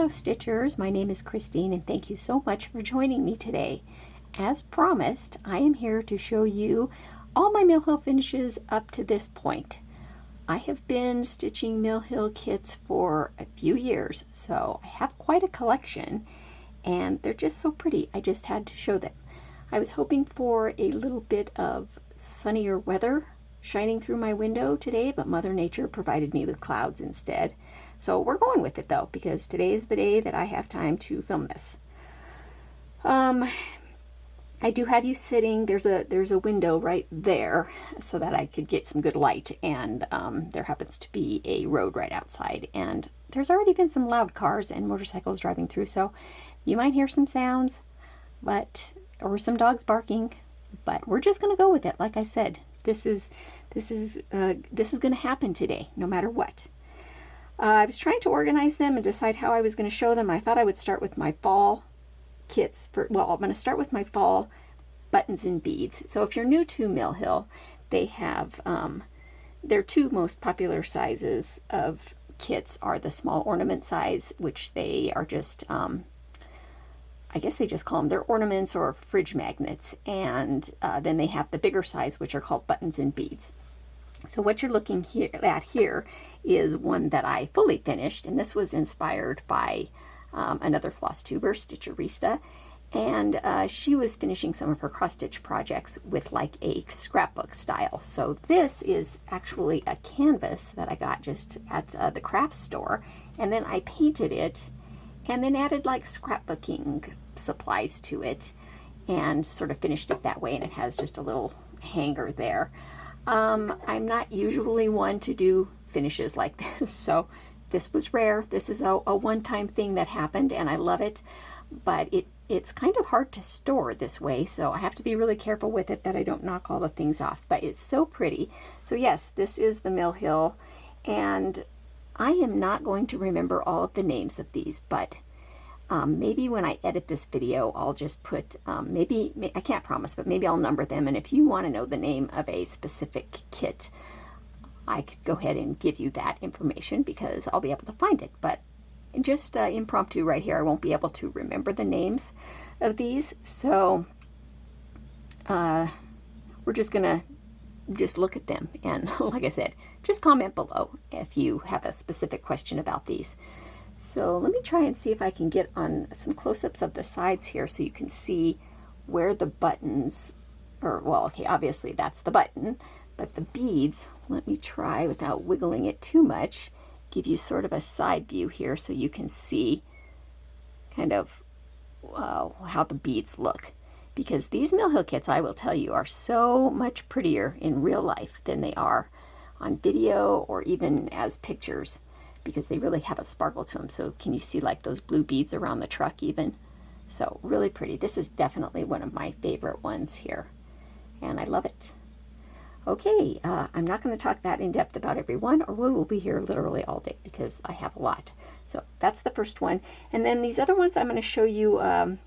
Stitchers, my name is Christine and thank you so much for joining me today. As promised, I am here to show you all my Mill Hill finishes up to this point. I have been stitching Mill Hill kits for a few years, so I have quite a collection and they're just so pretty. I just had to show them. I was hoping for a little bit of sunnier weather shining through my window today, but Mother Nature provided me with clouds instead. So we're going with it though, because today is the day that I have time to film this. I do have you sitting, there's a window right there so that I could get some good light, and there happens to be a road right outside, and there's already been some loud cars and motorcycles driving through, so you might hear some sounds, or some dogs barking, but we're just gonna go with it. Like I said, this is gonna happen today, no matter what. I was trying to organize them and decide how I was going to show them. I thought I would start with my fall kits. Well, I'm going to start with my fall buttons and beads. So if you're new to Mill Hill, they have their two most popular sizes of kits are the small ornament size, which they are just, I guess they just call them, they're ornaments or fridge magnets. And then they have the bigger size, which are called buttons and beads. So what you're looking at here is one that I fully finished, and this was inspired by another FlossTuber, Stitcherista, and she was finishing some of her cross-stitch projects with like a scrapbook style. So this is actually a canvas that I got just at the craft store, and then I painted it and then added like scrapbooking supplies to it and sort of finished it that way, and it has just a little hanger there. I'm not usually one to do finishes like this, so this was rare. This is a one-time thing that happened, and I love it, but it's kind of hard to store this way, so I have to be really careful with it that I don't knock all the things off, but it's so pretty. So yes, this is the Mill Hill, and I am not going to remember all of the names of these, but maybe when I edit this video, I'll just put, maybe, I can't promise, but maybe I'll number them. And if you want to know the name of a specific kit, I could go ahead and give you that information because I'll be able to find it. But just impromptu right here, I won't be able to remember the names of these. So we're just going to just look at them. And like I said, just comment below if you have a specific question about these. So let me try and see if I can get on some close-ups of the sides here so you can see where the buttons, or well, okay, obviously that's the button, but the beads, let me try without wiggling it too much, give you sort of a side view here so you can see kind of how the beads look. Because these Mill Hill kits, I will tell you, are so much prettier in real life than they are on video or even as pictures, because they really have a sparkle to them. So can you see like those blue beads around the truck even? So really pretty. This is definitely one of my favorite ones here, and I love it. Okay, I'm not going to talk that in depth about every one, or we will be here literally all day because I have a lot. So that's the first one. And then these other ones I'm going to show you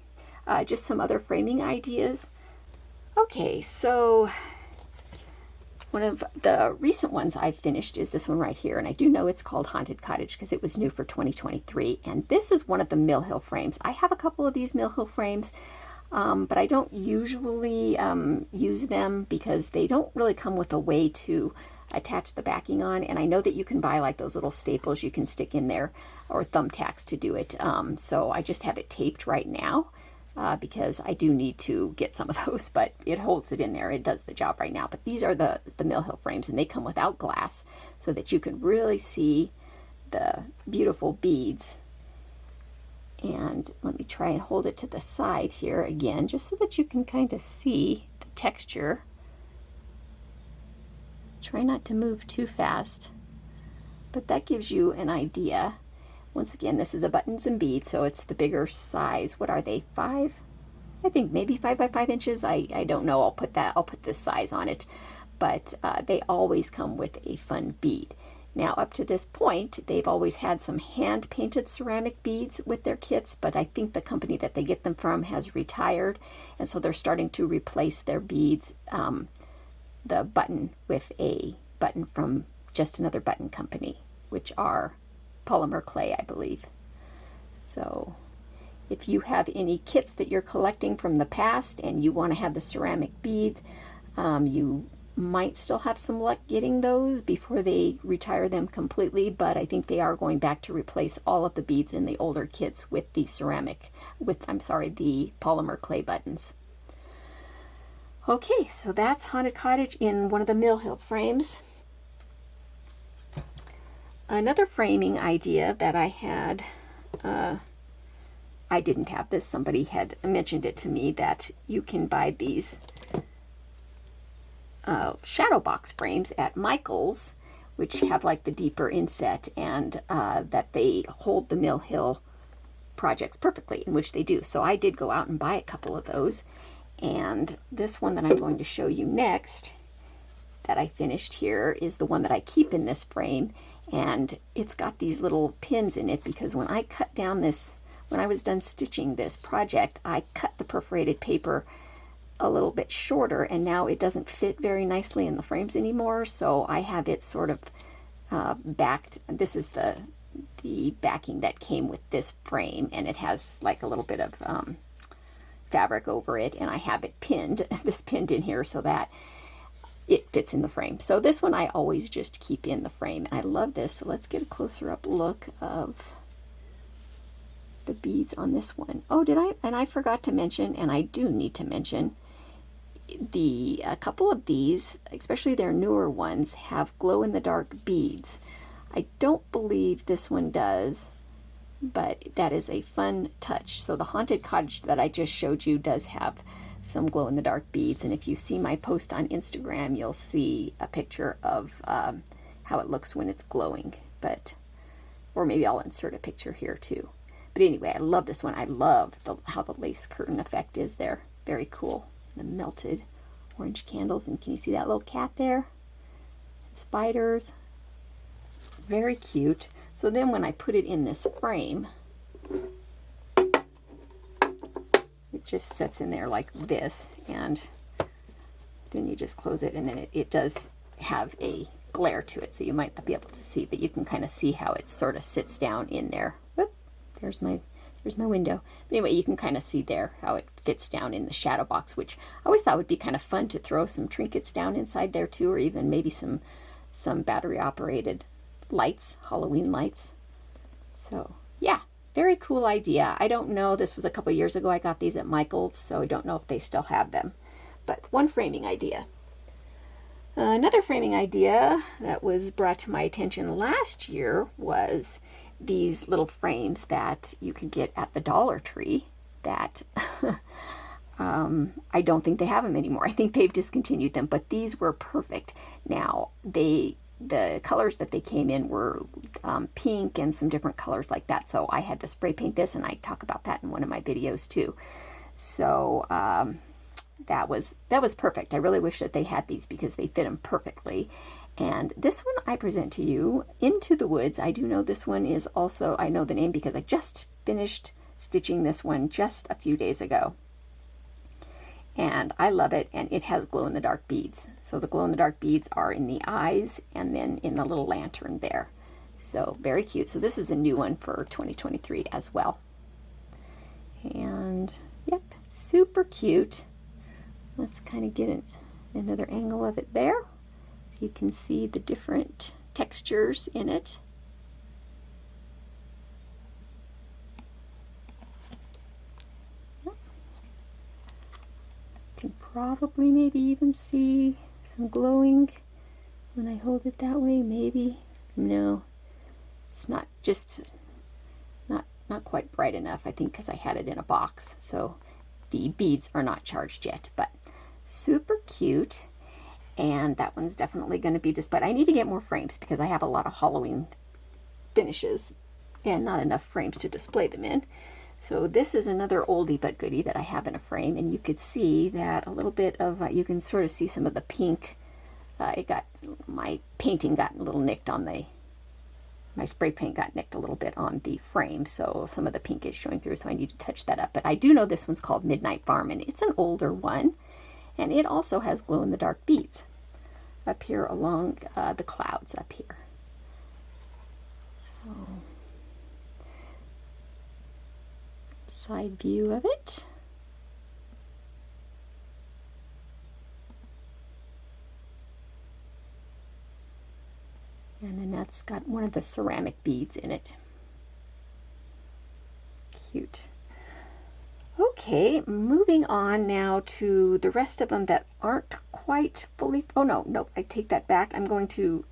just some other framing ideas. Okay, so one of the recent ones I've finished is this one right here, and I do know it's called Haunted Cottage because it was new for 2023, and this is one of the Mill Hill frames. I have a couple of these Mill Hill frames, but I don't usually use them because they don't really come with a way to attach the backing on, and I know that you can buy like those little staples you can stick in there or thumbtacks to do it, so I just have it taped right now. Because I do need to get some of those, but it holds it in there. It does the job right now. But these are the Mill Hill frames, and they come without glass so that you can really see the beautiful beads. And let me try and hold it to the side here again, just so that you can kind of see the texture. Try not to move too fast, but that gives you an idea. Once again, this is a buttons and beads, so it's the bigger size. What are they, 5? I think maybe 5 by 5 inches. I don't know. I'll put this size on it, but they always come with a fun bead. Now, up to this point, they've always had some hand-painted ceramic beads with their kits, but I think the company that they get them from has retired, and so they're starting to replace their beads, the button, with a button from just another button company, which are polymer clay, I believe. So if you have any kits that you're collecting from the past and you want to have the ceramic bead, you might still have some luck getting those before they retire them completely, but I think they are going back to replace all of the beads in the older kits with the the polymer clay buttons. Okay, so that's Haunted Cottage in one of the Mill Hill frames. Another framing idea that I had, I didn't have this, somebody had mentioned it to me, that you can buy these shadow box frames at Michael's, which have like the deeper inset, and that they hold the Mill Hill projects perfectly, in which they do. So I did go out and buy a couple of those, and this one that I'm going to show you next that I finished here is the one that I keep in this frame, and it's got these little pins in it because when I cut down this, when I was done stitching this project, I cut the perforated paper a little bit shorter, and now it doesn't fit very nicely in the frames anymore, so I have it sort of backed. This is the backing that came with this frame, and it has like a little bit of fabric over it, and I have it pinned, this pinned in here so that it fits in the frame. So this one I always just keep in the frame, and I love this. So let's get a closer up look of the beads on this one. Oh, and I forgot to mention, and I do need to mention, a couple of these, especially their newer ones, have glow-in-the-dark beads. I don't believe this one does, but that is a fun touch. So the Haunted Cottage that I just showed you does have some glow-in-the-dark beads, and if you see my post on Instagram, you'll see a picture of how it looks when it's glowing. Or maybe I'll insert a picture here too. But anyway, I love this one. I love how the lace curtain effect is there. Very cool. The melted orange candles, and can you see that little cat there? Spiders. Very cute. So then when I put it in this frame, it just sits in there like this, and then you just close it, and then it does have a glare to it, so you might not be able to see, but you can kind of see how it sort of sits down in there. Whoop, there's my window. But anyway, you can kind of see there how it fits down in the shadow box, which I always thought would be kind of fun to throw some trinkets down inside there too, or even maybe some battery operated lights, Halloween lights. So yeah, very cool idea. I don't know, this was a couple years ago I got these at Michael's, so I don't know if they still have them. But one framing idea. Another framing idea that was brought to my attention last year was these little frames that you could get at the Dollar Tree that I don't think they have them anymore. I think they've discontinued them, but these were perfect. Now, the colors that they came in were pink and some different colors like that, so I had to spray paint this, and I talk about that in one of my videos too. So that was perfect. I really wish that they had these because they fit them perfectly. And this one I present to you, Into the Woods. I do know this one is also, I know the name because I just finished stitching this one just a few days ago. And I love it, and it has glow-in-the-dark beads. So the glow-in-the-dark beads are in the eyes and then in the little lantern there. So very cute. So this is a new one for 2023 as well. And yep, super cute. Let's kind of get another angle of it there. You can see the different textures in it. You can probably maybe even see some glowing when I hold it that way, maybe. No, it's not not quite bright enough, I think, because I had it in a box. So the beads are not charged yet, but super cute. And that one's definitely going to be displayed. I need to get more frames because I have a lot of Halloween finishes and not enough frames to display them in. So this is another oldie but goodie that I have in a frame, and you could see that a little bit of, you can sort of see some of the pink. My painting got a little nicked on my spray paint got nicked a little bit on the frame, so some of the pink is showing through, so I need to touch that up. But I do know this one's called Midnight Farm, and it's an older one. And it also has glow-in-the-dark beads up here along the clouds up here. So side view of it. And then that's got one of the ceramic beads in it. Cute. Okay, moving on now to the rest of them that aren't quite fully, oh no, I take that back. I'm going to,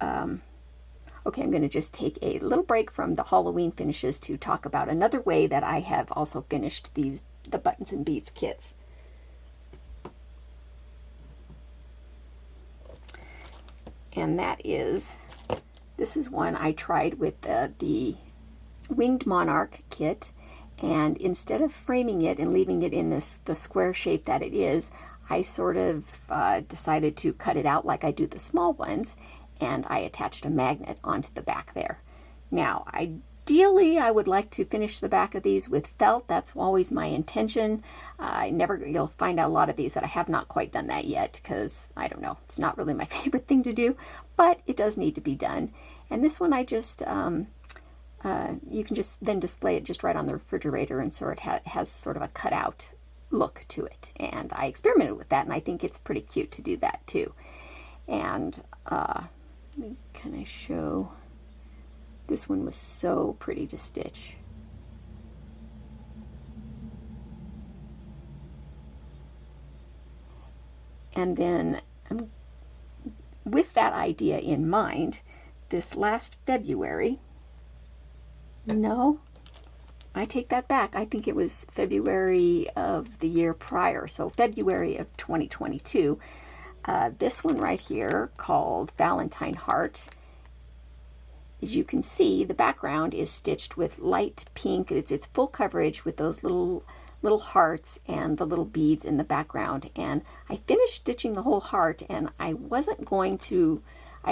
okay, I'm going to just take a little break from the Halloween finishes to talk about another way that I have also finished the Buttons and Beads kits. And that is, this is one I tried with the Winged Monarch kit, and instead of framing it and leaving it in the square shape that it is, I sort of decided to cut it out like I do the small ones, and I attached a magnet onto the back there. Now, ideally, I would like to finish the back of these with felt. That's always my intention. You'll find out a lot of these that I have not quite done that yet, because, I don't know, it's not really my favorite thing to do, but it does need to be done. And this one I just, you can just then display it just right on the refrigerator, and so it has sort of a cutout look to it. And I experimented with that, and I think it's pretty cute to do that too. And let me kind of show, this one was so pretty to stitch. And then with that idea in mind, this last February, no, I take that back. I think it was February of the year prior, so February of 2022. This one right here, called Valentine Heart, as you can see, the background is stitched with light pink. It's full coverage with those little hearts and the little beads in the background. And I finished stitching the whole heart, and I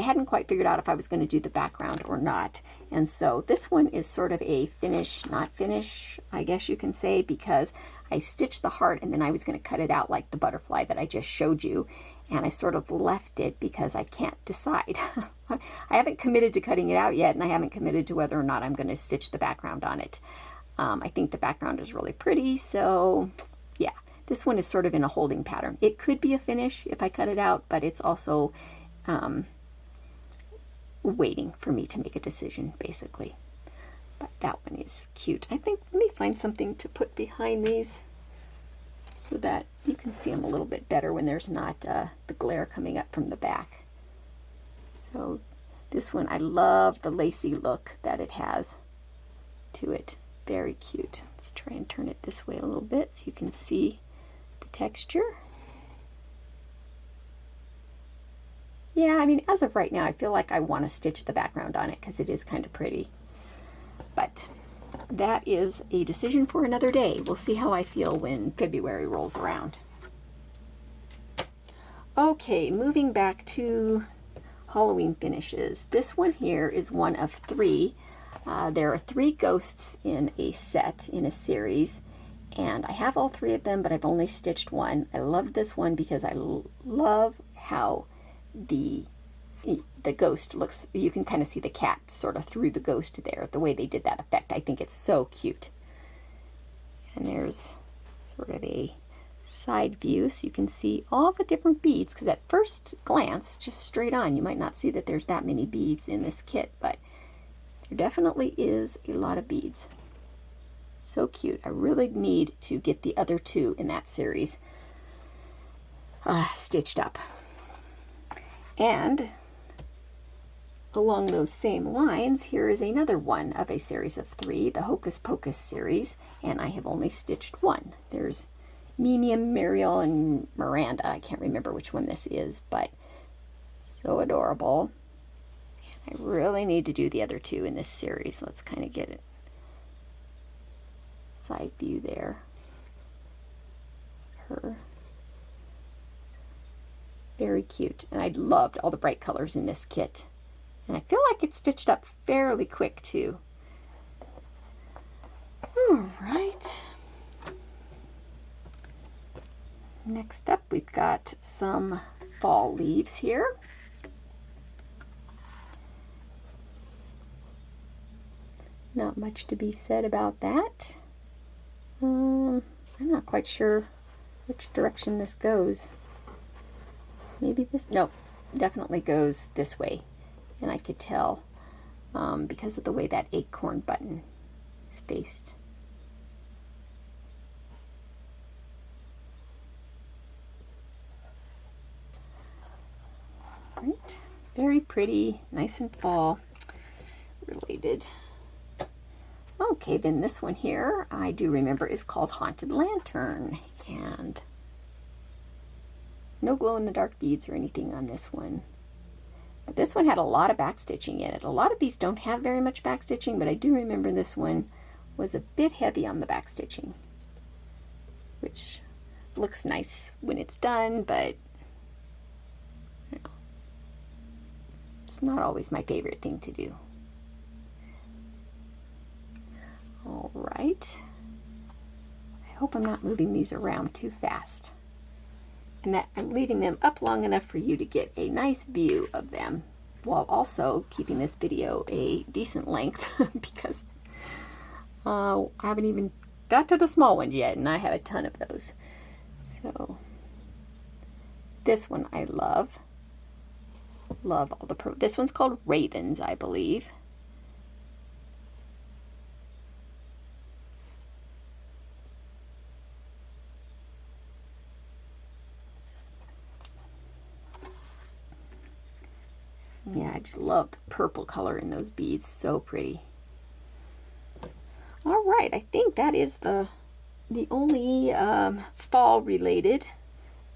hadn't quite figured out if I was going to do the background or not. And so this one is sort of a finish, not finish, I guess you can say, because I stitched the heart and then I was going to cut it out like the butterfly that I just showed you. And I sort of left it because I can't decide. I haven't committed to cutting it out yet, and I haven't committed to whether or not I'm going to stitch the background on it. I think the background is really pretty, so yeah, this one is sort of in a holding pattern. It could be a finish if I cut it out, but it's also waiting for me to make a decision, basically. But that one is cute. I think, let me find something to put behind these so that you can see them a little bit better when there's not the glare coming up from the back. So this one, I love the lacy look that it has to it. Very cute. Let's try and turn it this way a little bit so you can see the texture. Yeah, I mean, as of right now, I feel like I want to stitch the background on it because it is kind of pretty. But that is a decision for another day. We'll see how I feel when February rolls around. Okay, moving back to Halloween finishes. This one here is one of 3. There are 3 ghosts in a set, in a series, and I have all 3 of them, but I've only stitched one. I love this one because I love how the ghost looks. You can kind of see the cat sort of through the ghost there, the way they did that effect. I think it's so cute. And there's sort of a side view so you can see all the different beads, because at first glance, just straight on, you might not see that there's that many beads in this kit, but there definitely is a lot of beads. So cute. I really need to get the other 2 in that series stitched up. And along those same lines, here is another one of a series of 3, the Hocus Pocus series, and I have only stitched 1. There's Mimi and Muriel and Miranda. I can't remember which one this is, but so adorable. I really need to do the other 2 in this series. Let's kind of get it side view there. Her. Very cute. And I loved all the bright colors in this kit. And I feel like it's stitched up fairly quick too. All right. Next up, we've got some fall leaves here. Not much to be said about that. I'm not quite sure which direction this goes. Maybe this, nope, definitely goes this way. And I could tell because of the way that acorn button is faced. Right, very pretty, nice and fall related. Okay, then this one here, I do remember, is called Haunted Lantern, and no glow-in-the-dark beads or anything on this one. But this one had a lot of backstitching in it. A lot of these don't have very much backstitching, but I do remember this one was a bit heavy on the backstitching, which looks nice when it's done, but you know, it's not always my favorite thing to do. All right. I hope I'm not moving these around too fast, and that I'm leaving them up long enough for you to get a nice view of them, while also keeping this video a decent length because I haven't even got to the small ones yet, and I have a ton of those. So this one I love. Love all the this one's called Ravens, I believe. Yeah, I just love the purple color in those beads. So pretty. All right, I think that is the only fall related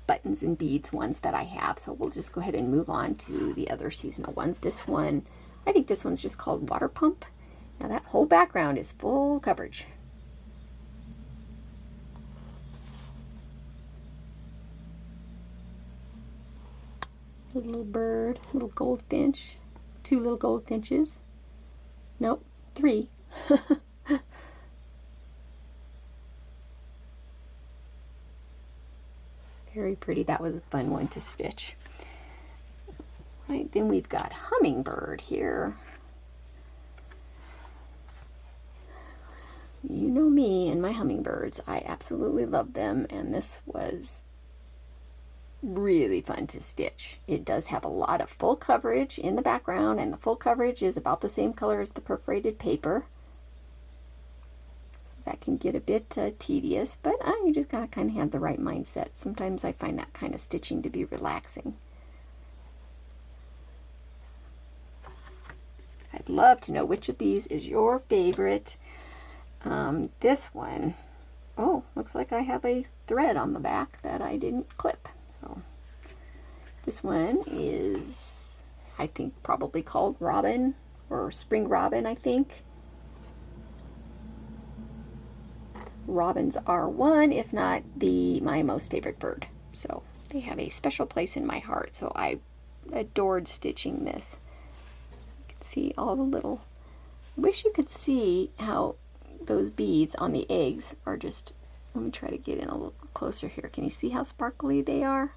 buttons and beads ones that I have. So we'll just go ahead and move on to the other seasonal ones. This one, I think this one's just called Water Pump. Now that whole background is full coverage. Little bird, little goldfinch, two little goldfinches. Nope, three. Very pretty. That was a fun one to stitch. Right, then we've got hummingbird here. You know me and my hummingbirds. I absolutely love them, and this was really fun to stitch. It does have a lot of full coverage in the background, and the full coverage is about the same color as the perforated paper. So that can get a bit tedious, but you just gotta kind of have the right mindset. Sometimes I find that kind of stitching to be relaxing. I'd love to know which of these is your favorite. This one, oh, looks like I have a thread on the back that I didn't clip. So this one is, I think, probably called Robin or Spring Robin, I think. Robins are one, if not my most favorite bird. So they have a special place in my heart. So I adored stitching this. You can see all the little, wish you could see how those beads on the eggs are just, let me try to get in a little closer here. Can you see how sparkly they are?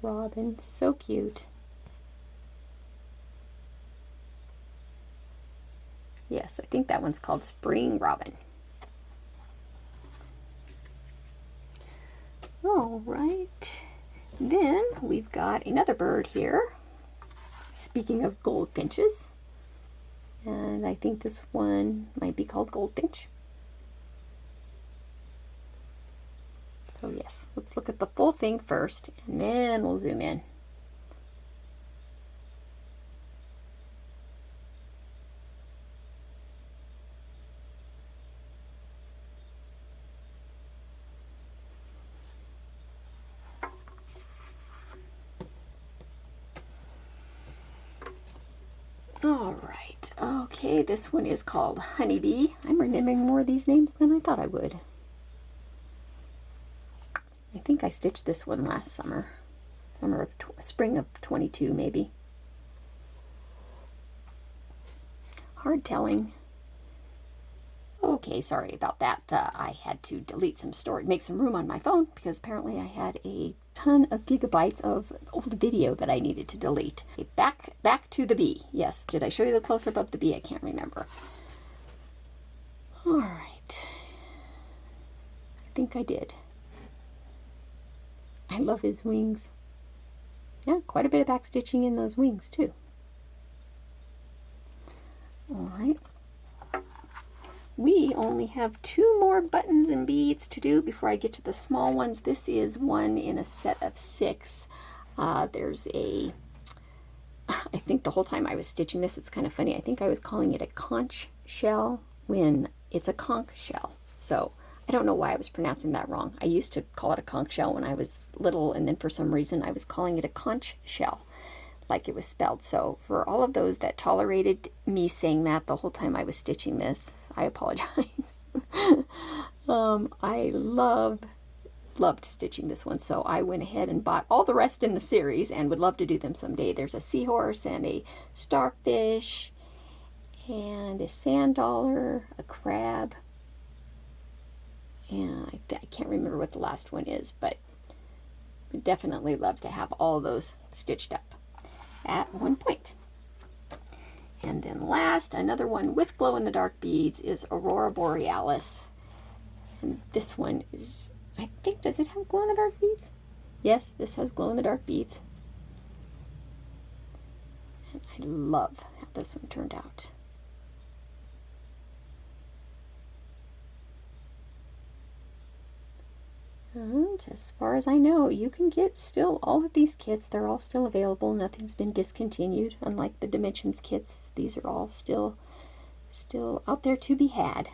Robin, so cute. Yes, I think that one's called Spring Robin. All right, then we've got another bird here. Speaking of goldfinches, and I think this one might be called Goldfinch. So yes, let's look at the full thing first, and then we'll zoom in. All right, okay, this one is called Honeybee. I'm remembering more of these names than I thought I would. I think I stitched this one last summer. Spring of 22 maybe. Hard telling. Okay, sorry about that. I had to delete some storage, make some room on my phone, because apparently I had a ton of gigabytes of old video that I needed to delete. Okay, back to the bee. Yes, did I show you the close-up of the bee? I can't remember. All right. I think I did. I love his wings. Yeah, quite a bit of back stitching in those wings too. All right. We only have 2 more buttons and beads to do before I get to the small ones. This is one in a set of 6. There's a, I think the whole time I was stitching this, it's kind of funny, I think I was calling it a conch shell when it's a conch shell. So I don't know why I was pronouncing that wrong. I used to call it a conch shell when I was little, and then for some reason I was calling it a conch shell, like it was spelled. So for all of those that tolerated me saying that the whole time I was stitching this, I apologize. I loved stitching this one, so I went ahead and bought all the rest in the series and would love to do them someday. There's a seahorse and a starfish and a sand dollar, a crab, and I can't remember what the last one is, but would definitely love to have all those stitched up at one point. And then last, another one with glow-in-the-dark beads is Aurora Borealis. And this one is, I think, does it have glow-in-the-dark beads? Yes, this has glow-in-the-dark beads. And I love how this one turned out. And as far as I know, you can get still all of these kits. They're all still available. Nothing's been discontinued. Unlike the Dimensions kits, these are all still out there to be had.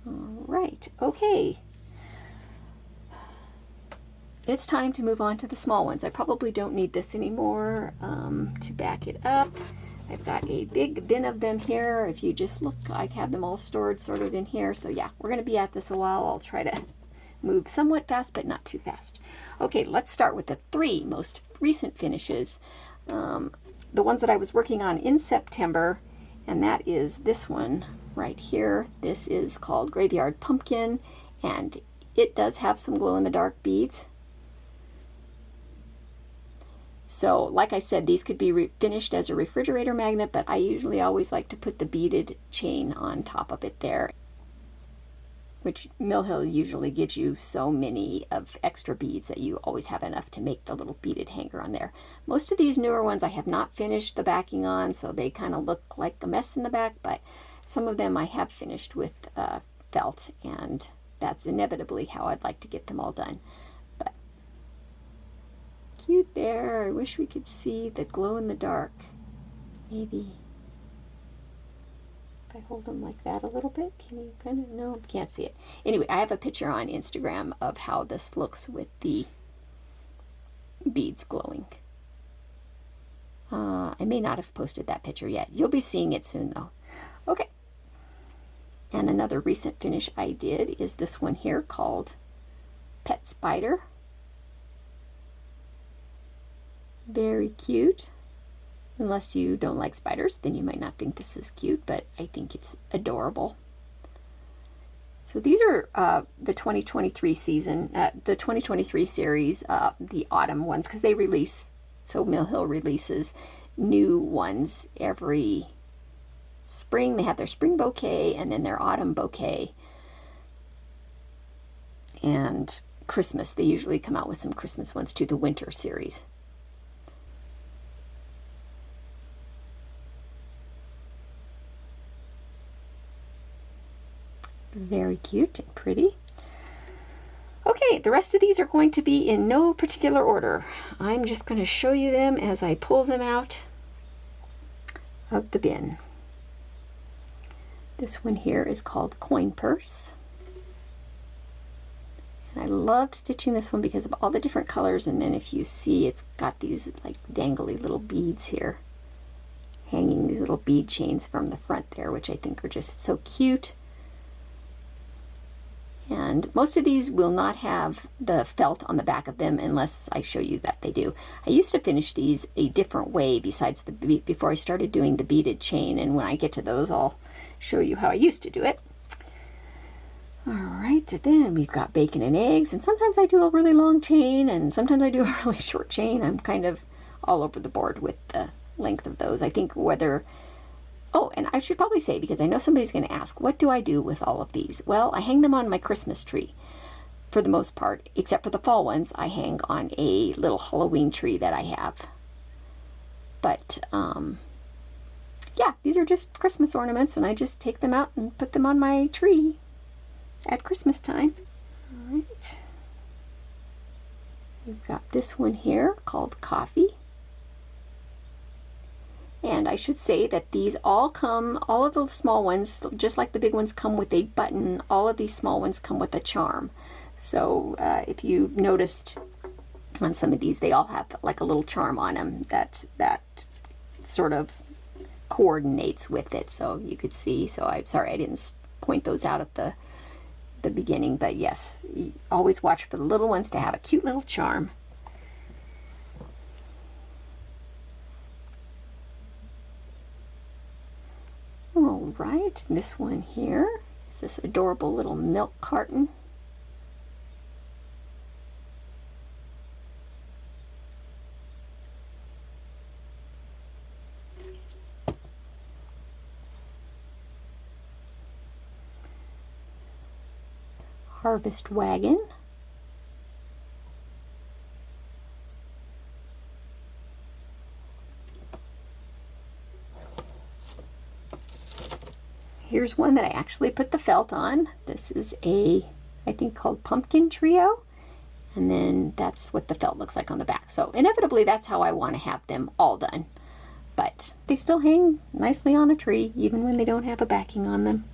All right, okay. It's time to move on to the small ones. I probably don't need this anymore to back it up. I've got a big bin of them here. If you just look, I have them all stored sort of in here. So yeah, we're going to be at this a while. I'll try to move somewhat fast, but not too fast. Okay, let's start with the 3 most recent finishes. The ones that I was working on in September, and that is this one right here. This is called Graveyard Pumpkin, and it does have some glow-in-the-dark beads. So, like I said, these could be finished as a refrigerator magnet, but I usually always like to put the beaded chain on top of it there, which Mill Hill usually gives you so many of extra beads that you always have enough to make the little beaded hanger on there. Most of these newer ones I have not finished the backing on, so they kind of look like a mess in the back, but some of them I have finished with felt, and that's inevitably how I'd like to get them all done. Cute there. I wish we could see the glow in the dark. Maybe if I hold them like that a little bit, can you kind of, no, can't see it. Anyway, I have a picture on Instagram of how this looks with the beads glowing. I may not have posted that picture yet. You'll be seeing it soon though. Okay. And another recent finish I did is this one here called Pet Spider. Very cute. Unless you don't like spiders, then you might not think this is cute, but I think it's adorable. So these are the 2023 season, the 2023 series, the autumn ones, because they release, so Mill Hill releases new ones every spring. They have their spring bouquet and then their autumn bouquet. And Christmas, they usually come out with some Christmas ones too, the winter series. Very cute and pretty. Okay, the rest of these are going to be in no particular order. I'm just going to show you them as I pull them out of the bin. This one here is called Coin Purse. And I loved stitching this one because of all the different colors, and then if you see, it's got these like dangly little beads here, hanging these little bead chains from the front there, which I think are just so cute. And most of these will not have the felt on the back of them unless I show you that they do. I used to finish these a different way besides before I started doing the beaded chain, and when I get to those I'll show you how I used to do it. Alright, then we've got bacon and eggs, and sometimes I do a really long chain and sometimes I do a really short chain. I'm kind of all over the board with the length of those. I think whether... Oh, and I should probably say, because I know somebody's going to ask, what do I do with all of these? Well, I hang them on my Christmas tree for the most part, except for the fall ones I hang on a little Halloween tree that I have. But, yeah, these are just Christmas ornaments, and I just take them out and put them on my tree at Christmas time. All right. We've got this one here called Coffee. And I should say that these all of the small ones, just like the big ones, come with a button. All of these small ones come with a charm. So if you noticed on some of these, they all have like a little charm on them that sort of coordinates with it. So you could see, so I'm sorry I didn't point those out at the beginning, but yes, you always watch for the little ones to have a cute little charm. All right, this one here is this adorable little milk carton. Harvest wagon. Here's one that I actually put the felt on. This is I think called Pumpkin Trio. And then that's what the felt looks like on the back. So inevitably that's how I want to have them all done. But they still hang nicely on a tree, even when they don't have a backing on them.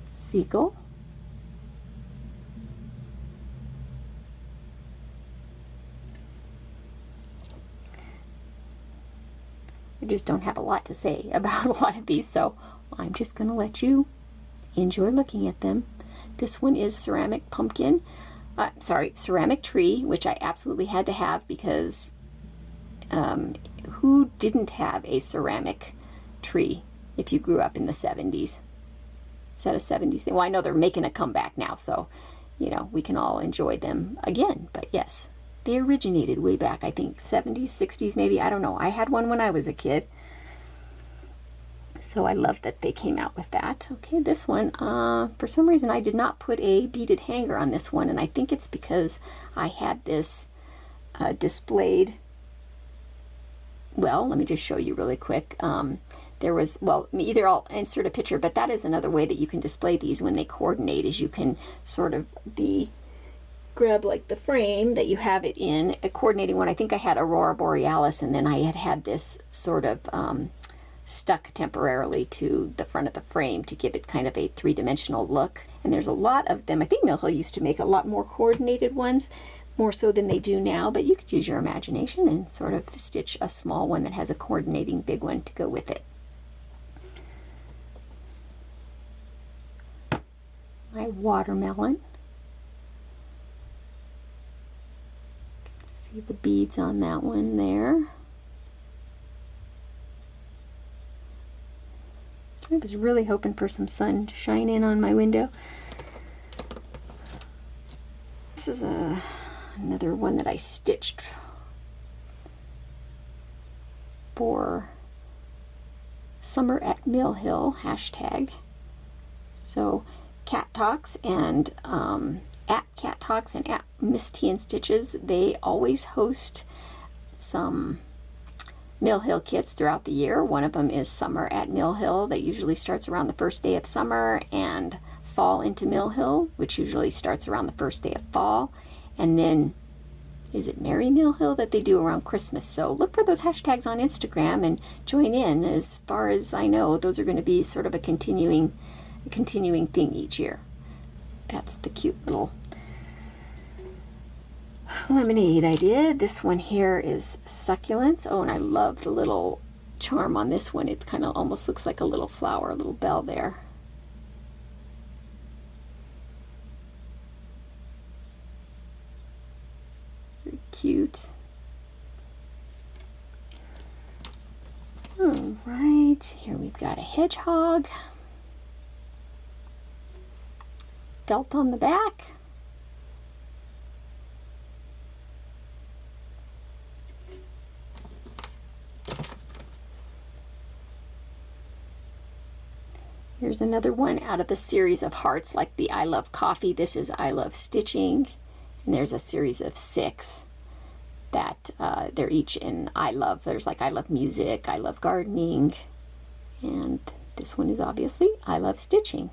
Seagull. I just don't have a lot to say about a lot of these, so I'm just going to let you enjoy looking at them. This one is ceramic pumpkin, ceramic tree, which I absolutely had to have because who didn't have a ceramic tree if you grew up in the 70s? Is that a 70s thing? Well, I know they're making a comeback now, so you know we can all enjoy them again, but yes. They originated way back, I think, 70s, 60s maybe, I don't know. I had one when I was a kid. So I love that they came out with that. Okay, this one, for some reason I did not put a beaded hanger on this one, and I think it's because I had this displayed. Well, let me just show you really quick. There was, well, either I'll insert a picture, but that is another way that you can display these when they coordinate, is you can sort of grab like the frame that you have it in, a coordinating one. I think I had Aurora Borealis, and then I had this sort of stuck temporarily to the front of the frame to give it kind of a three-dimensional look. And there's a lot of them. I think Mill Hill used to make a lot more coordinated ones, more so than they do now, but you could use your imagination and sort of stitch a small one that has a coordinating big one to go with it. My watermelon. See the beads on that one there. I was really hoping for some sun to shine in on my window. This is another one that I stitched for Summer at Mill Hill hashtag. So Cat Talks and at Cat Talks and at Miss Tea and Stitches, they always host some Mill Hill kits throughout the year. One of them is Summer at Mill Hill, that usually starts around the first day of summer, and Fall into Mill Hill, which usually starts around the first day of fall. And then, is it Merry Mill Hill that they do around Christmas? So look for those hashtags on Instagram and join in. As far as I know, those are going to be sort of a continuing thing each year. That's the cute little lemonade I did. This one here is succulents. Oh, and I love the little charm on this one. It kind of almost looks like a little flower, a little bell there. Very cute. All right, here we've got a hedgehog. Felt on the back. Here's another one out of the series of hearts, like the I Love Coffee. This is I Love Stitching. And there's a series of 6 that they're each in I Love. There's like I Love Music, I Love Gardening. And this one is obviously I Love Stitching.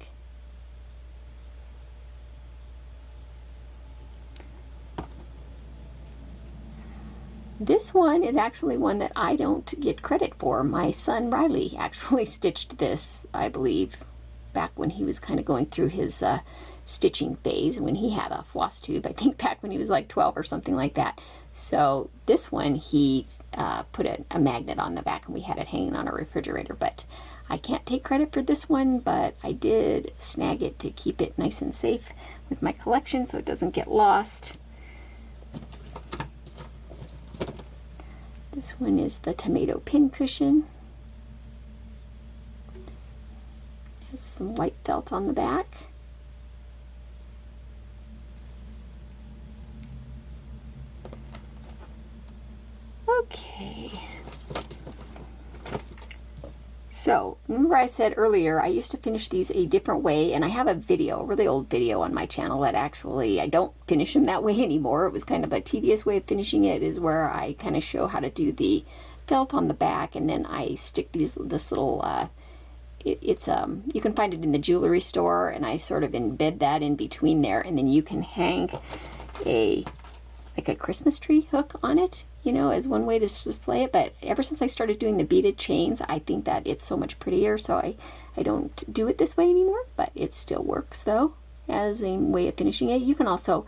This one is actually one that I don't get credit for. My son Riley actually stitched this, I believe, back when he was kind of going through his stitching phase, when he had a FlossTube, I think back when he was like 12 or something like that. So this one he put a magnet on the back and we had it hanging on a refrigerator, but I can't take credit for this one, but I did snag it to keep it nice and safe with my collection so it doesn't get lost. This one is the tomato pin cushion. Has some white felt on the back. Okay. So, remember I said earlier, I used to finish these a different way, and I have a video, a really old video on my channel that actually, I don't finish them that way anymore. It was kind of a tedious way of finishing it, is where I kind of show how to do the felt on the back, and then I stick this little, you can find it in the jewelry store, and I sort of embed that in between there, and then you can hang like a Christmas tree hook on it, you know, as one way to display it. But ever since I started doing the beaded chains, I think that it's so much prettier, so I don't do it this way anymore, but it still works though as a way of finishing it. You can also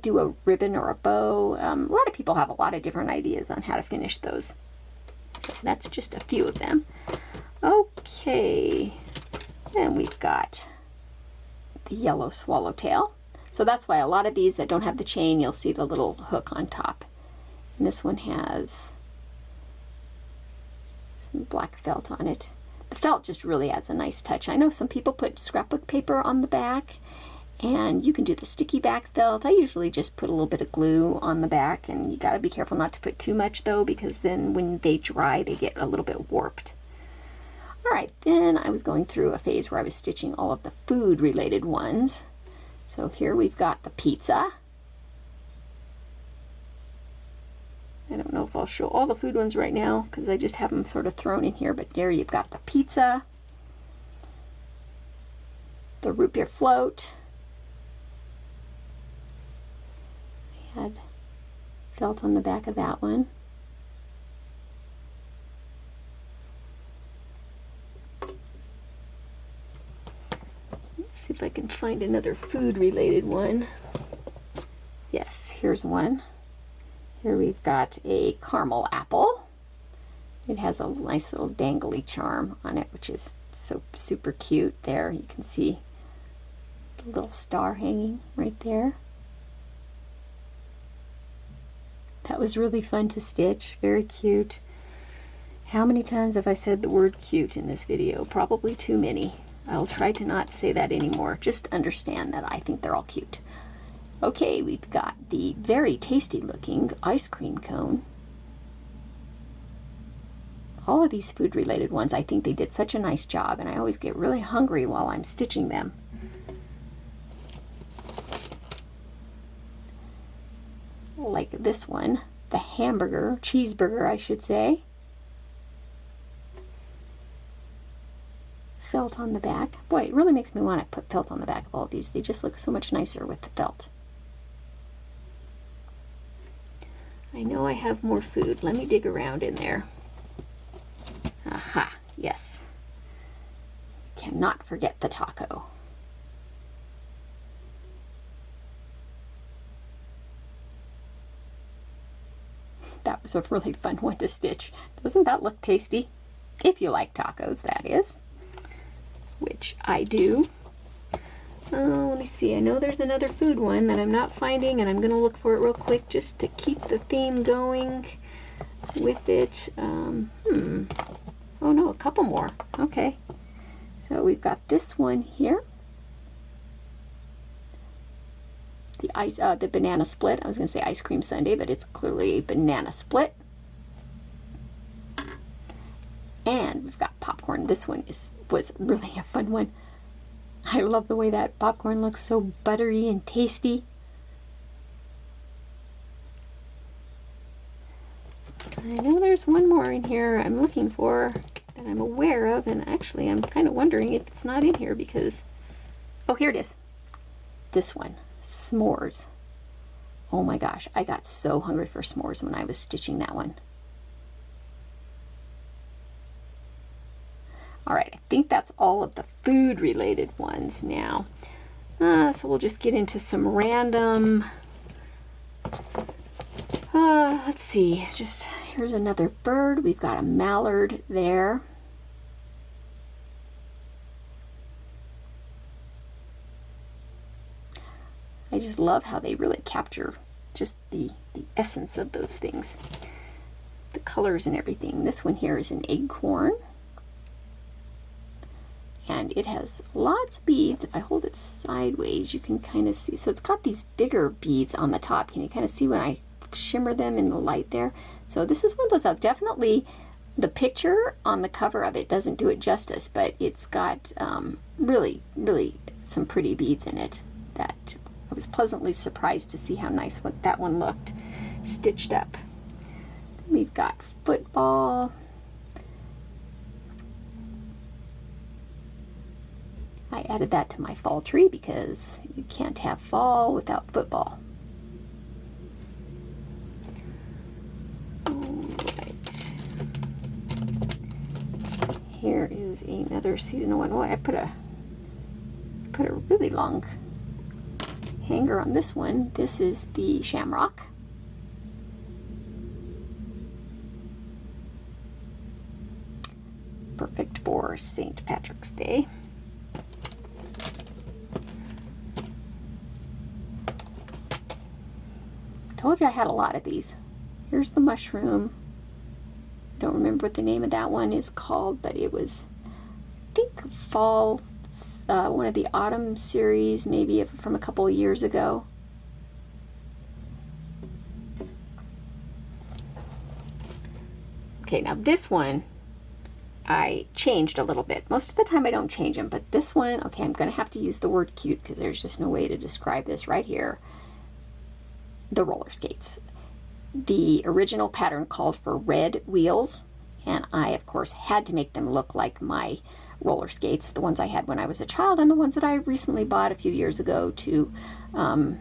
do a ribbon or a bow. A lot of people have a lot of different ideas on how to finish those. So that's just a few of them. Okay, and we've got the yellow swallowtail. So that's why a lot of these that don't have the chain, you'll see the little hook on top. And this one has some black felt on it. The felt just really adds a nice touch. I know some people put scrapbook paper on the back, and you can do the sticky back felt. I usually just put a little bit of glue on the back, and you gotta be careful not to put too much though, because then when they dry, they get a little bit warped. All right, then I was going through a phase where I was stitching all of the food related ones. So here we've got the pizza. I don't know if I'll show all the food ones right now because I just have them sort of thrown in here, but there you've got the pizza, the root beer float. I had felt on the back of that one. See if I can find another food related one. Yes, here's one. Here we've got a caramel apple. It has a nice little dangly charm on it, which is so super cute. There you can see the little star hanging right there. That was really fun to stitch, very cute. How many times have I said the word cute in this video? Probably too many. I'll try to not say that anymore. Just understand that I think they're all cute. Okay, we've got the very tasty looking ice cream cone. All of these food related ones, I think they did such a nice job, and I always get really hungry while I'm stitching them. Like this one, the hamburger, cheeseburger I should say. Felt on the back. Boy, it really makes me want to put felt on the back of all of these. They just look so much nicer with the felt. I know I have more food. Let me dig around in there. Aha, yes. Cannot forget the taco. That was a really fun one to stitch. Doesn't that look tasty? If you like tacos, that is. Which I do. Let me see. I know there's another food one that I'm not finding, and I'm going to look for it real quick just to keep the theme going with it. Oh no, a couple more. Okay. So we've got this one here. The banana split. I was going to say ice cream sundae, but it's clearly a banana split. And we've got popcorn. This one was really a fun one. I love the way that popcorn looks, so buttery and tasty. I know there's one more in here I'm looking for that I'm aware of, and actually I'm kind of wondering if it's not in here because... Oh, here it is. This one. S'mores. Oh my gosh, I got so hungry for s'mores when I was stitching that one. Alright, I think that's all of the food related ones now. So we'll just get into some random... let's see, just here's another bird. We've got a mallard there. I just love how they really capture just the essence of those things. The colors and everything. This one here is an acorn. And it has lots of beads. If I hold it sideways, you can kind of see. So it's got these bigger beads on the top. Can you kind of see when I shimmer them in the light there? So this is one of those. I'll definitely, the picture on the cover of it doesn't do it justice, but it's got really, really some pretty beads in it that I was pleasantly surprised to see how nice that one looked stitched up. We've got football. I added that to my fall tree because you can't have fall without football. Alright. Here is another seasonal one. Oh, I put a really long hanger on this one. This is the shamrock. Perfect for St. Patrick's Day. Told you I had a lot of these. Here's the mushroom. I don't remember what the name of that one is called, but it was, I think, fall, one of the autumn series, maybe from a couple of years ago. Okay, now this one I changed a little bit. Most of the time I don't change them, but this one, okay, I'm going to have to use the word cute because there's just no way to describe this right here. The roller skates. The original pattern called for red wheels, and I of course had to make them look like my roller skates, the ones I had when I was a child and the ones that I recently bought a few years ago to kind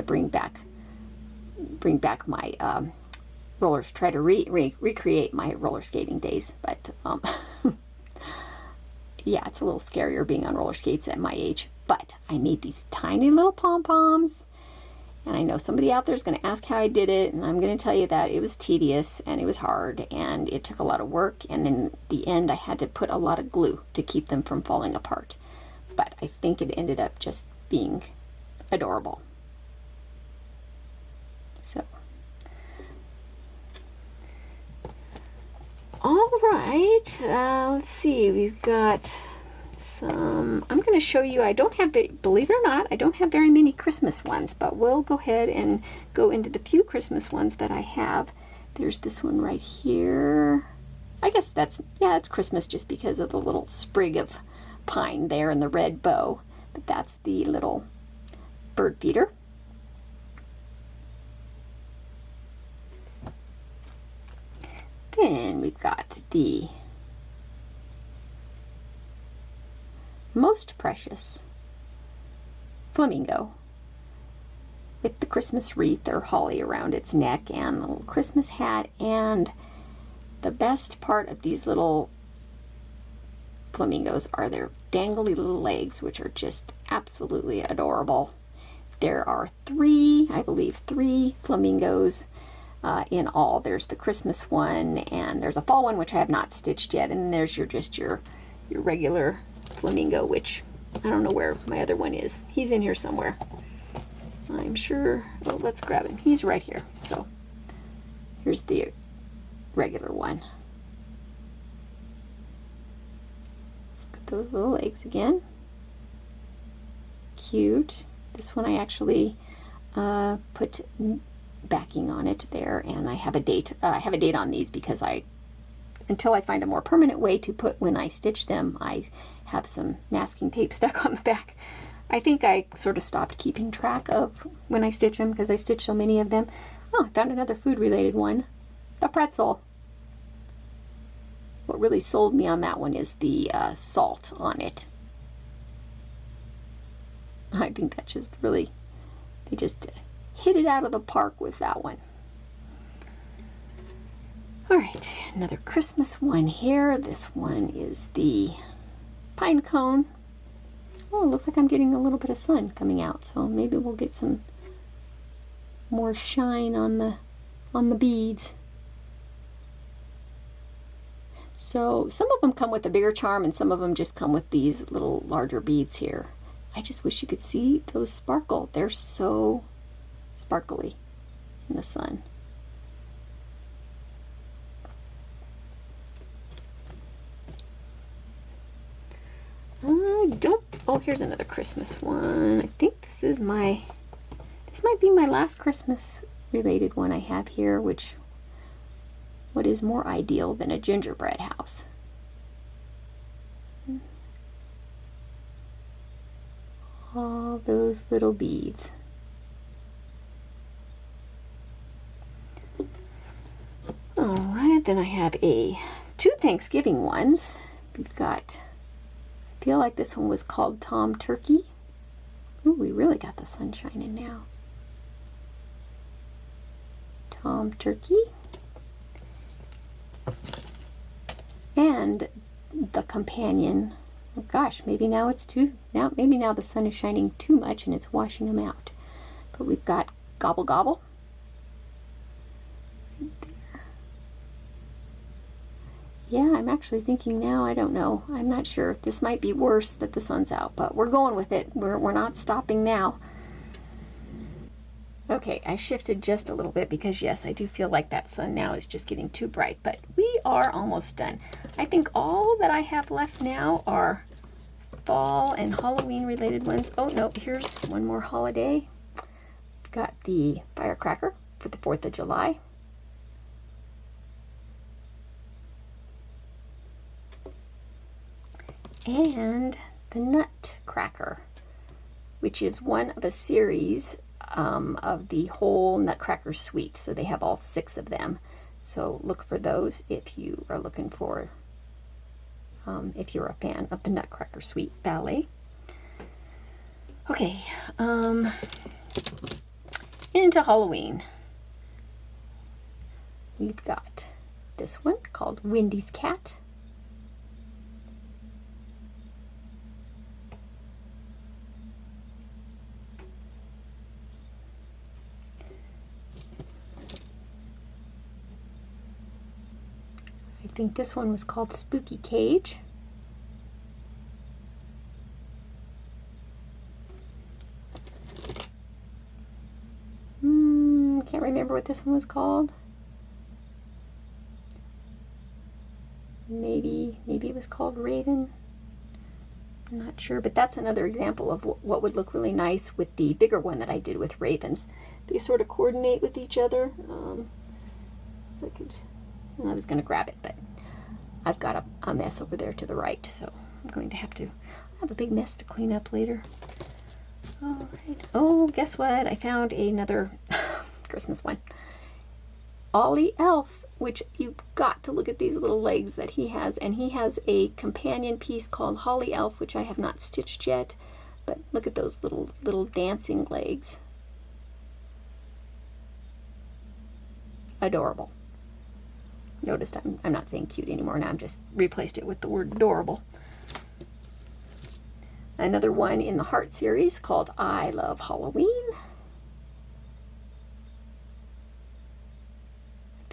of bring back my rollers, try to recreate my roller skating days. But yeah, it's a little scarier being on roller skates at my age. But I made these tiny little pom-poms. And I know somebody out there is going to ask how I did it, and I'm going to tell you that it was tedious and it was hard and it took a lot of work, and then at the end I had to put a lot of glue to keep them from falling apart. But I think it ended up just being adorable. So, all right, let's see, we've got some, I'm going to show you, I don't have, believe it or not, I don't have very many Christmas ones, but we'll go ahead and go into the few Christmas ones that I have. There's this one right here. I guess that's, yeah, it's Christmas just because of the little sprig of pine there and the red bow, but that's the little bird feeder. Then we've got the most precious flamingo with the Christmas wreath or holly around its neck and the little Christmas hat. And the best part of these little flamingos are their dangly little legs, which are just absolutely adorable. There are three, I believe, three flamingos in all. There's the Christmas one, and there's a fall one which I have not stitched yet, and there's your regular flamingo, which I don't know where my other one is. He's in here somewhere, I'm sure. Oh, let's grab him. He's right here. So here's the regular one. Look at those little legs again. Cute. This one I actually put backing on it there, and I have a date. I have a date on these because until I find a more permanent way to put when I stitch them, I have some masking tape stuck on the back. I think I sort of stopped keeping track of when I stitch them because I stitch so many of them. Oh, I found another food related one. A pretzel. What really sold me on that one is the salt on it. I think that just really, they just hit it out of the park with that one. All right, another Christmas one here. This one is the pine cone. Oh, it looks like I'm getting a little bit of sun coming out, so maybe we'll get some more shine on the beads. So some of them come with a bigger charm, and some of them just come with these little larger beads here. I just wish you could see those sparkle. They're so sparkly in the sun. Oh, here's another Christmas one. I think this might be my last Christmas related one I have here, which, what is more ideal than a gingerbread house? All those little beads. All right, then I have two Thanksgiving ones. We've got, I feel like this one was called Tom Turkey. Ooh, we really got the sun shining now. Tom Turkey. And the companion. Oh gosh, maybe now maybe now the sun is shining too much and it's washing them out. But we've got Gobble Gobble. Right there. Yeah, I'm actually thinking now, I don't know. I'm not sure. This might be worse that the sun's out, but we're going with it. We're not stopping now. Okay, I shifted just a little bit because yes, I do feel like that sun now is just getting too bright, but we are almost done. I think all that I have left now are fall and Halloween related ones. Oh no, here's one more holiday. We've got the firecracker for the 4th of July. And the Nutcracker, which is one of a series of the whole Nutcracker suite. So they have all 6 of them. So look for those if you are looking for, if you're a fan of the Nutcracker Suite ballet. Okay, into Halloween. We've got this one called Wendy's Cat. I think this one was called Spooky Cage. Can't remember what this one was called. Maybe it was called Raven. I'm not sure, but that's another example of what would look really nice with the bigger one that I did with ravens. They sort of coordinate with each other. I was going to grab it, but I've got a mess over there to the right, so I'm going to have a big mess to clean up later. All right. Oh, guess what? I found another Christmas one. Ollie Elf, which you've got to look at these little legs that he has, and he has a companion piece called Holly Elf, which I have not stitched yet, but look at those little dancing legs. Adorable. Noticed I'm not saying cute anymore now, I'm just replaced it with the word adorable. Another one in the Heart series called I Love Halloween.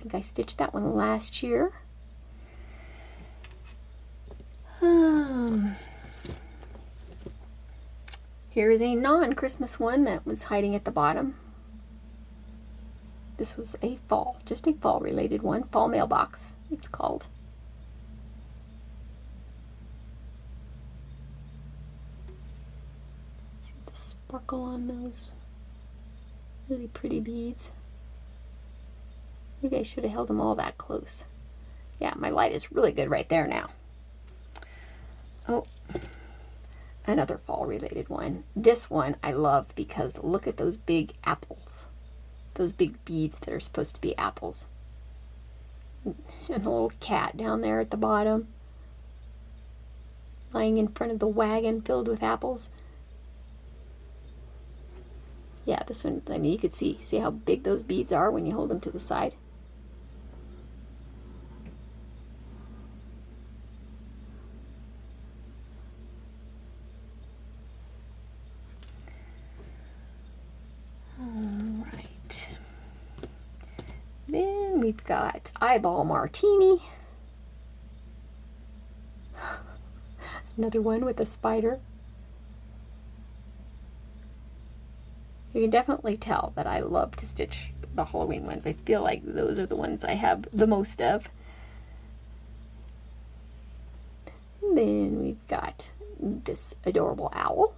think I stitched that one last year. Here's a non-Christmas one that was hiding at the bottom. This was a fall, just a fall related one. Fall mailbox, it's called. See the sparkle on those really pretty beads. Maybe I should have held them all that close. Yeah, my light is really good right there now. Oh, another fall related one. This one I love because look at those big apples. Those big beads that are supposed to be apples. And a little cat down there at the bottom, lying in front of the wagon filled with apples. Yeah, this one, I mean, you could see how big those beads are when you hold them to the side. Alright. Then we've got Eyeball Martini. Another one with a spider. You can definitely tell that I love to stitch the Halloween ones. I feel like those are the ones I have the most of. And then we've got this adorable owl.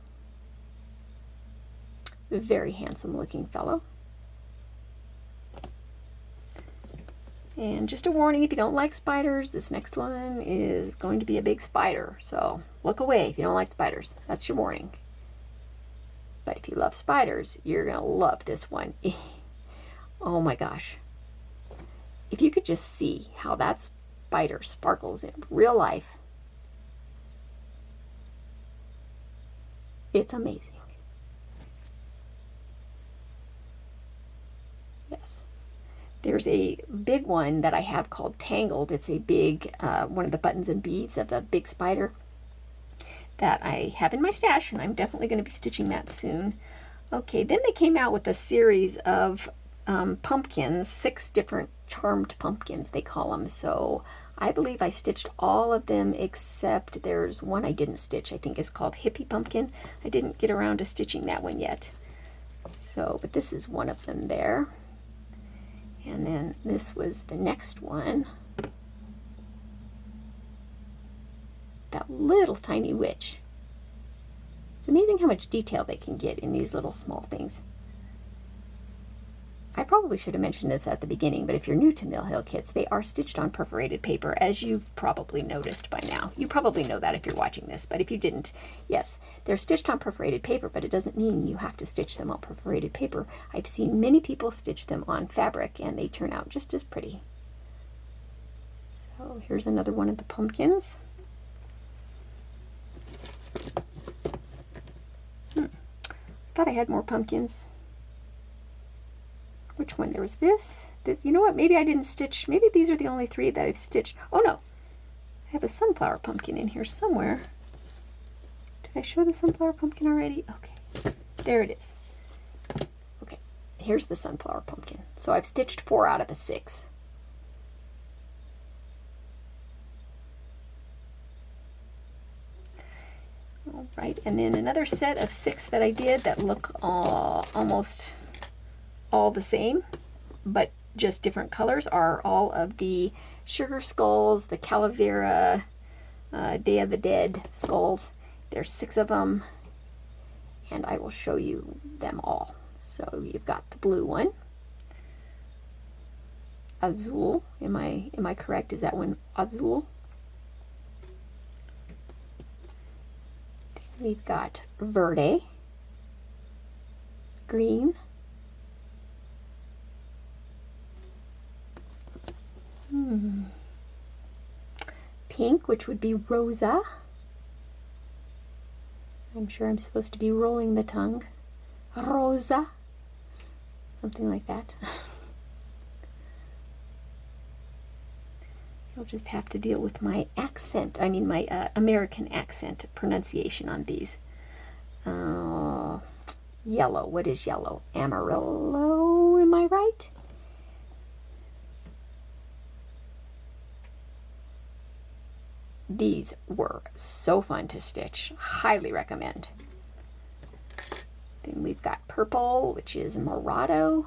A very handsome looking fellow. And just a warning, if you don't like spiders, this next one is going to be a big spider. So look away if you don't like spiders. That's your warning. But if you love spiders, you're going to love this one. Oh my gosh. If you could just see how that spider sparkles in real life, it's amazing. Yes. There's a big one that I have called Tangled. It's a big, one of the buttons and beads of a big spider that I have in my stash, and I'm definitely going to be stitching that soon. Okay, then they came out with a series of pumpkins, 6 different charmed pumpkins, they call them. So I believe I stitched all of them except there's one I didn't stitch. I think it's called Hippie Pumpkin. I didn't get around to stitching that one yet. So, but this is one of them there. And then this was the next one. That little tiny witch. It's amazing how much detail they can get in these little small things. I probably should have mentioned this at the beginning, but if you're new to Mill Hill kits, they are stitched on perforated paper, as you've probably noticed by now. You probably know that if you're watching this, but if you didn't, yes, they're stitched on perforated paper, but it doesn't mean you have to stitch them on perforated paper. I've seen many people stitch them on fabric, and they turn out just as pretty. So here's another one of the pumpkins. Thought I had more pumpkins. Which one? There was this. You know what? Maybe I didn't stitch. Maybe these are the only 3 that I've stitched. Oh no. I have a sunflower pumpkin in here somewhere. Did I show the sunflower pumpkin already? Okay. There it is. Okay. Here's the sunflower pumpkin. So I've stitched 4 out of the 6. All right, and then another set of 6 that I did that look almost all the same, but just different colors, are all of the sugar skulls, the Calavera, Day of the Dead skulls. There's 6 of them, and I will show you them all. So you've got the blue one, Azul. Am I correct? Is that one Azul? We've got Verde, green, pink, which would be Rosa. I'm sure I'm supposed to be rolling the tongue. Rosa, something like that. You'll just have to deal with my accent, my American accent pronunciation on these. Yellow, what is yellow? Amarillo, am I right? These were so fun to stitch. Highly recommend. Then we've got purple, which is Morado.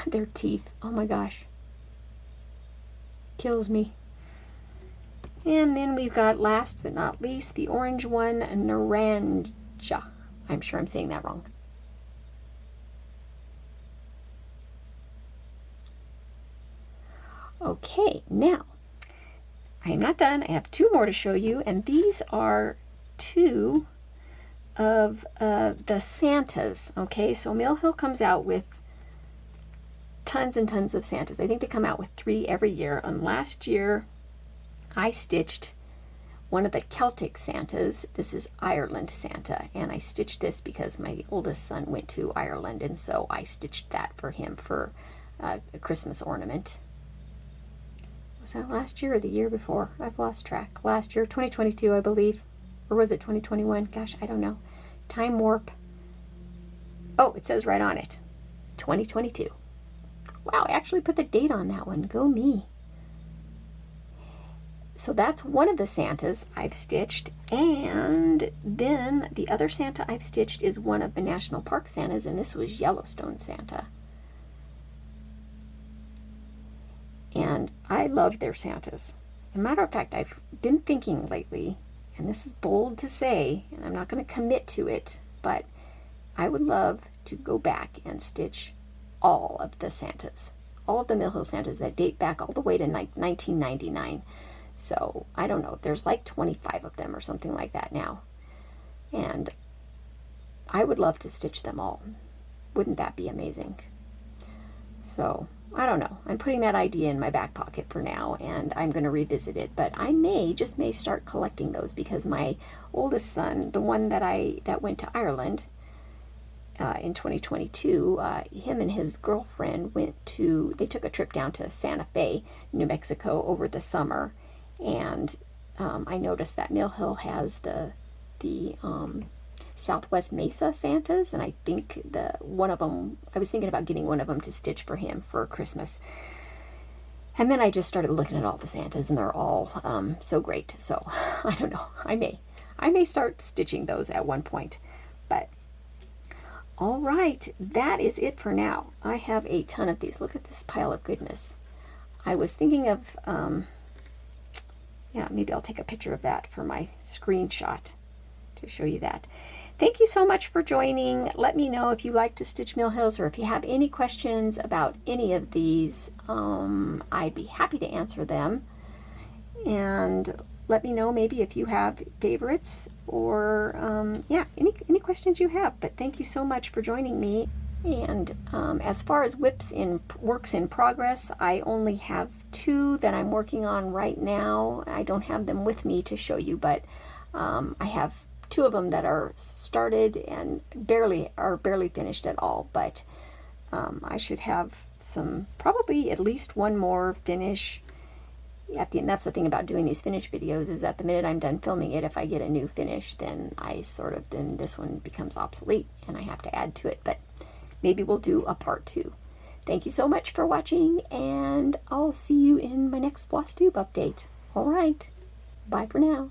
Their teeth, oh my gosh, kills me. And then we've got, last but not least, the orange one, Naranja. I'm sure I'm saying that wrong. Okay, now I am not done. I have two more to show you, and these are two of the Santas. Okay, so Mill Hill comes out with tons and tons of Santas. I think they come out with 3 every year. And last year I stitched one of the Celtic Santas. This is Ireland Santa, and I stitched this because my oldest son went to Ireland, and so I stitched that for him for a Christmas ornament. Was that last year or the year before? I've lost track. Last year, 2022, I believe. Or was it 2021? Gosh, I don't know. Time warp. Oh, it says right on it. 2022. Wow, I actually put the date on that one. Go me. So that's one of the Santas I've stitched. And then the other Santa I've stitched is one of the National Park Santas, and this was Yellowstone Santa. And I love their Santas. As a matter of fact, I've been thinking lately, and this is bold to say, and I'm not going to commit to it, but I would love to go back and stitch all of the Santas, all of the Mill Hill Santas that date back all the way to 1999. So I don't know, there's like 25 of them or something like that now, and I would love to stitch them all. Wouldn't that be amazing? So I don't know, I'm putting that idea in my back pocket for now, and I'm going to revisit it, but I may start collecting those, because my oldest son, the one that went to Ireland in 2022, him and his girlfriend they took a trip down to Santa Fe, New Mexico over the summer, and I noticed that Mill Hill has the Southwest Mesa Santas, and I think one of them, I was thinking about getting one of them to stitch for him for Christmas. And then I just started looking at all the Santas, and they're all so great. So I don't know, I may start stitching those at one point. But all right, that is it for now. I have a ton of these. Look at this pile of goodness. I was thinking of, yeah, maybe I'll take a picture of that for my screenshot to show you that. Thank you so much for joining. Let me know if you like to stitch Mill Hills, or if you have any questions about any of these. I'd be happy to answer them. And let me know maybe if you have favorites, or yeah, any questions you have. But thank you so much for joining me. And as far as works in progress, I only have 2 that I'm working on right now. I don't have them with me to show you, but I have 2 of them that are started and barely finished at all. But I should have probably at least one more finish at the end. That's the thing about doing these finish videos, is that the minute I'm done filming it, if I get a new finish, then then this one becomes obsolete and I have to add to it. But maybe we'll do a part 2. Thank you so much for watching, and I'll see you in my next FlossTube update. All right, bye for now.